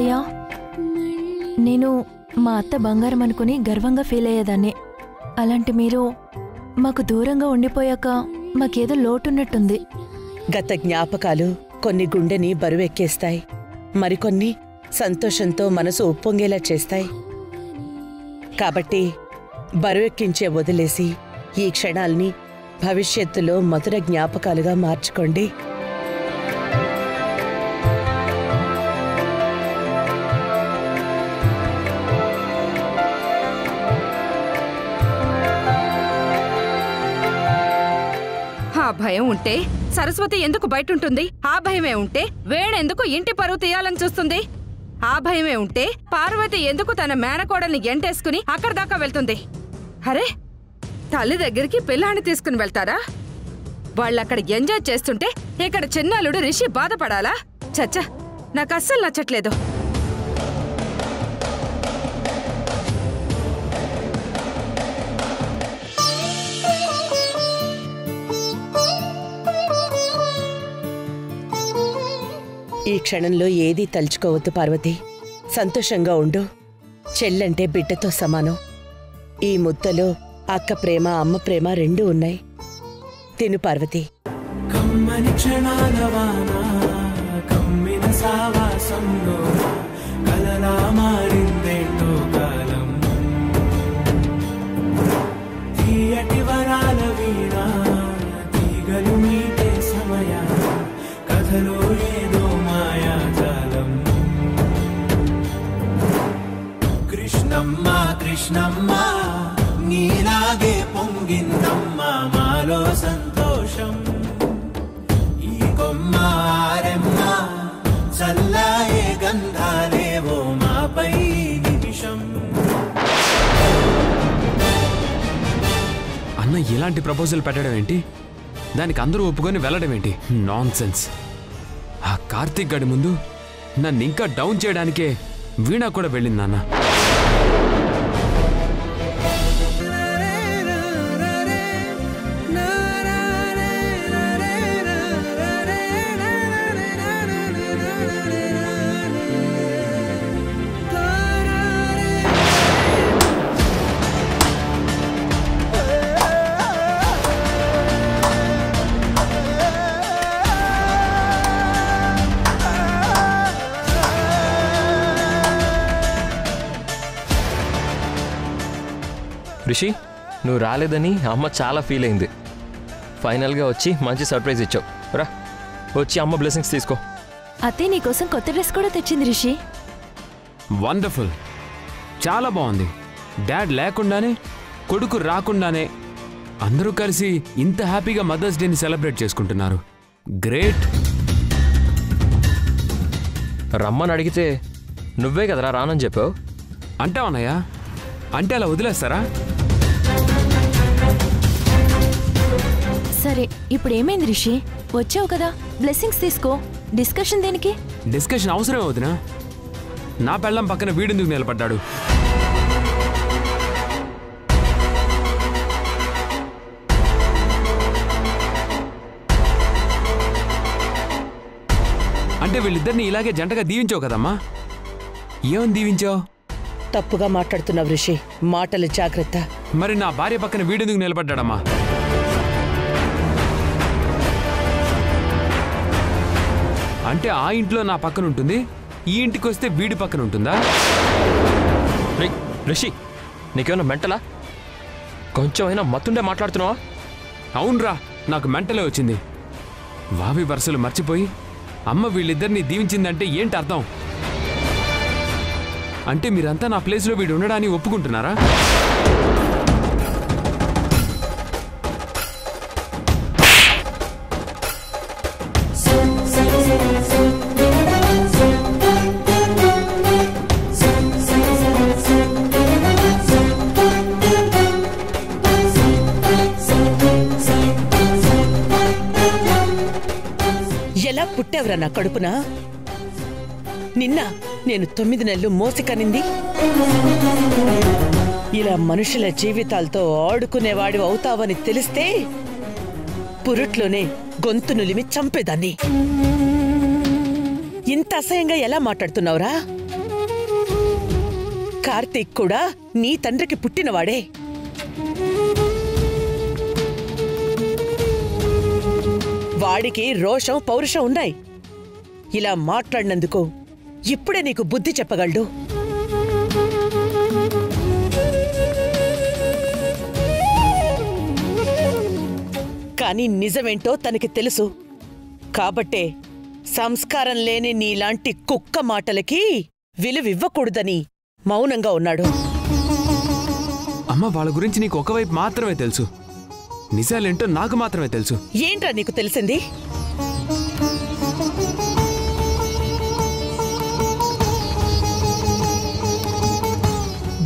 అత్తయ్య, నేను మా అత్త బంగారం అనుకుని గర్వంగా ఫీల్ అయ్యేదాన్ని. అలాంటి మీరు మాకు దూరంగా ఉండిపోయాక మాకేదో లోటున్నట్టుంది. గత జ్ఞాపకాలు కొన్ని గుండెని బరువెక్కేస్తాయి, మరికొన్ని సంతోషంతో మనసు ఉప్పొంగేలా చేస్తాయి. కాబట్టి బరువెక్కించే వదిలేసి ఈ క్షణాల్ని భవిష్యత్తులో మధుర జ్ఞాపకాలుగా మార్చుకోండి. ఆ భయం ఉంటే సరస్వతి ఎందుకు బయటుంటుంది? ఆ భయమే ఉంటే వేణెందుకు ఇంటి పరువు తీయాలని చూస్తుంది? ఆ భయమే ఉంటే పార్వతి ఎందుకు తన మేనకోడల్ని ఎంటేసుకుని అక్కడ దాకా వెళ్తుంది? అరే, తల్లి దగ్గరికి పిల్లాన్ని తీసుకుని వెళ్తారా? వాళ్ళక్కడ ఎంజాయ్ చేస్తుంటే ఇక్కడ చిన్నల్లుడు రిషి బాధపడాలా? చచ్చా, నాకు అస్సలు నచ్చట్లేదు. ఈ క్షణంలో ఏదీ తలుచుకోవద్దు పార్వతి. సంతోషంగా ఉండు. చెల్లంటే బిడ్డతో సమానం. ఈ ముద్దలో అక్క ప్రేమ, అమ్మ ప్రేమ రెండూ ఉన్నాయి. తిను పార్వతి. కమ్మని క్షణాల వాన, కమ్మిన సావాసంలో కలలా మారిందేంటో కాలం. తీయటి వరాల వీణ తీగలు మీటే సమయా, కథలో ఏదో మాయాజాలం. కృష్ణమ్మ కృష్ణమ్మ నీలాగే పొంగిందమ్మా మాలో సంతోషం. ఈ కొమ్మ ఆరెమ్మ చల్లాయే గంధాలేవో మాపై నిమిషం. అన్న ఇలాంటి ప్రపోజల్ పెట్టడం ఏంటి? దానికి అందరూ ఒప్పుకొని వెళ్ళడం ఏంటి? Non sense. ఆ కార్తీక్ గడి ముందు నన్ను ఇంకా డౌన్ చేయడానికే వీణా కూడా వెళ్ళింది నాన్న. రిషి, నువ్వు రాలేదని అమ్మ చాలా ఫీల్ అయింది. ఫైనల్గా వచ్చి మంచి సర్ప్రైజ్ ఇచ్చావు. రా, వచ్చి అమ్మ బ్లెస్సింగ్స్ తీసుకో. అత్తయ్య నీకోసం కొత్త డ్రెస్ కూడా తెచ్చింది రిషి. వండర్ఫుల్, చాలా బాగుంది. డాడ్ లేకుండానే, కొడుకు రాకుండానే అందరూ కలిసి ఇంత హ్యాపీగా మదర్స్ డేని సెలబ్రేట్ చేసుకుంటున్నారు. గ్రేట్. రమ్మని అడిగితే నువ్వే కదరా రానని చెప్పావు. అంటావన్నయ్యా? అంటే అలా వదిలేస్తారా? సరే, ఇప్పుడు ఏమైంది రిషి? వచ్చావు కదా, బ్లెస్సింగ్స్ తీసుకో. డిస్కషన్ దేనికి? డిస్కషన్ అవసరమే వదినా. నా పెళ్ళం పక్కన వీడెందుకు నిలబడ్డాడు? అంటే వీళ్ళిద్దరిని ఇలాగే జంటగా దీవించావు కదమ్మా. ఏమని దీవించావు? తప్పుగా మాట్లాడుతున్నావు రిషి, మాటలు జాగ్రత్త. మరి నా భార్య పక్కన వీడెందుకు నిలబడ్డాడమ్మా? అంటే ఆ ఇంట్లో నా పక్కన ఉంటుంది, ఈ ఇంటికి వస్తే వీడి పక్కన ఉంటుందా? రిషి, నీకేమన్నా మెంటలా? కొంచెం అయినా మత్తుండే మాట్లాడుతున్నావా? అవునరా, నాకు మెంటలే వచ్చింది. వావి వరుసలు మర్చిపోయి అమ్మ వీళ్ళిద్దరిని దీవించిందంటే ఏంటి అర్థం? అంటే మీరంతా నా ప్లేస్లో వీడు ఉండడాన్ని ఒప్పుకుంటున్నారా? ఎలా పుట్టావురా నా కడుపున? నిన్న నేను 9 నెలలు మోసి కనింది. ఇలా మనుషుల జీవితాలతో ఆడుకునేవాడు అవుతావని తెలిస్తే పురుట్లోనే గొంతు నులిమి చంపేదాన్ని. ఇంత అసహ్యంగా ఎలా మాట్లాడుతున్నావురా? కార్తీక్ కూడా నీ తండ్రికి పుట్టినవాడే. వాడికి రోషం పౌరుషం ఉన్నాయి. ఇలా మాట్లాడినందుకు ఇప్పుడే నీకు బుద్ధి చెప్పగలడు. కానీ నిజమేంటో తనకి తెలుసు. కాబట్టే సంస్కారం లేని నీలాంటి కుక్క మాటలకి విలువివ్వకూడదని మౌనంగా ఉన్నాడు. అమ్మ, వాళ్ళ గురించి నీకు ఒకవైపు మాత్రమే తెలుసు. నిజాలేంటో నాకు మాత్రమే తెలుసు. ఏంట్రా నీకు తెలిసింది?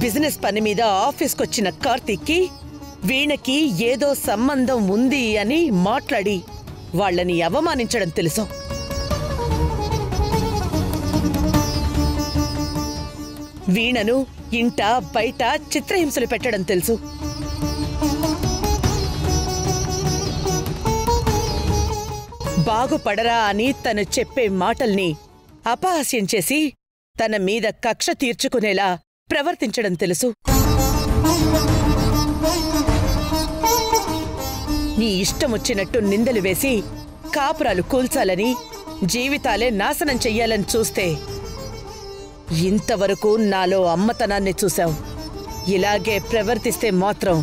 బిజినెస్ పని మీద ఆఫీస్కొచ్చిన కార్తీక్కి వీణకి ఏదో సంబంధం ఉంది అని మాట్లాడి వాళ్ళని అవమానించడం తెలుసు. వీణను ఇంట బయట చిత్రహింసలు పెట్టడం తెలుసు. బాగుపడరా అని తను చెప్పే మాటల్ని అపహాస్యం చేసి తన మీద కక్ష తీర్చుకునేలా ప్రవర్తించడం తెలుసు. నీ ఇష్టమొచ్చినట్టు నిందలు వేసి కాపురాలు కూల్చాలని, జీవితాలే నాశనం చెయ్యాలని చూస్తే ఇంతవరకు నాలో అమ్మతనాన్ని చూశావు. ఇలాగే ప్రవర్తిస్తే మాత్రం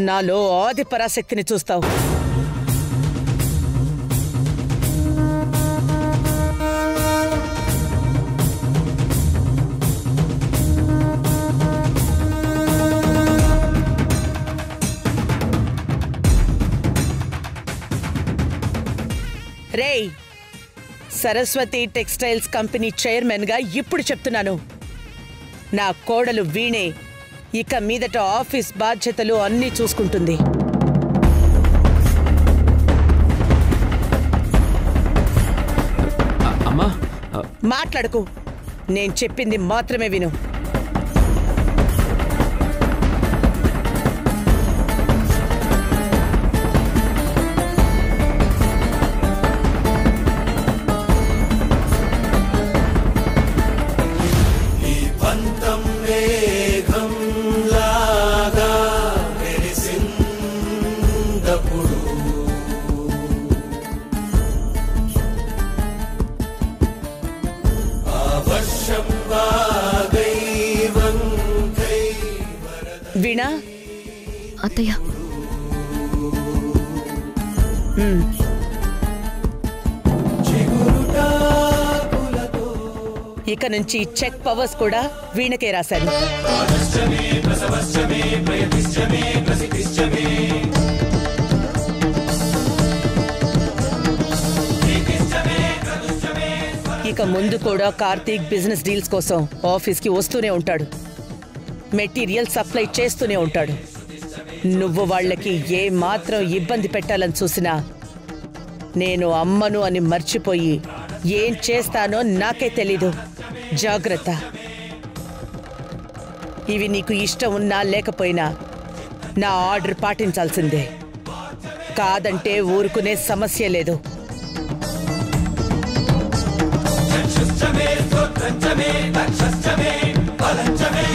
నాలో ఆది పరాశక్తిని చూస్తావు. రేయ్, సరస్వతి టెక్స్టైల్స్ కంపెనీ చైర్మన్గా ఇప్పుడు చెప్తున్నాను. నా కోడలు వీణే ఇక మీదట ఆఫీస్ బాధ్యతలు అన్నీ చూసుకుంటుంది. అమ్మా, మాట్లాడకు. నేను చెప్పింది మాత్రమే విను. వీణా, అత్తయ్య, ఇక నుంచి చెక్ పవర్స్ కూడా వీణకే రాశాను. ఇక ముందు కూడా కార్తీక్ బిజినెస్ డీల్స్ కోసం ఆఫీస్కి వస్తూనే ఉంటాడు. మెటీరియల్ సప్లై చేస్తూనే ఉంటాడు. నువ్వు వాళ్ళకి ఏ మాత్రం ఇబ్బంది పెట్టాలని చూసినా నేను అమ్మను అని మర్చిపోయి ఏం చేస్తానో నాకే తెలీదు. జాగ్రత్త. ఇవి నీకు ఇష్టం ఉన్నా లేకపోయినా నా ఆర్డర్ పాటించాల్సిందే. కాదంటే ఊరుకునే సమస్య లేదు. పంచమే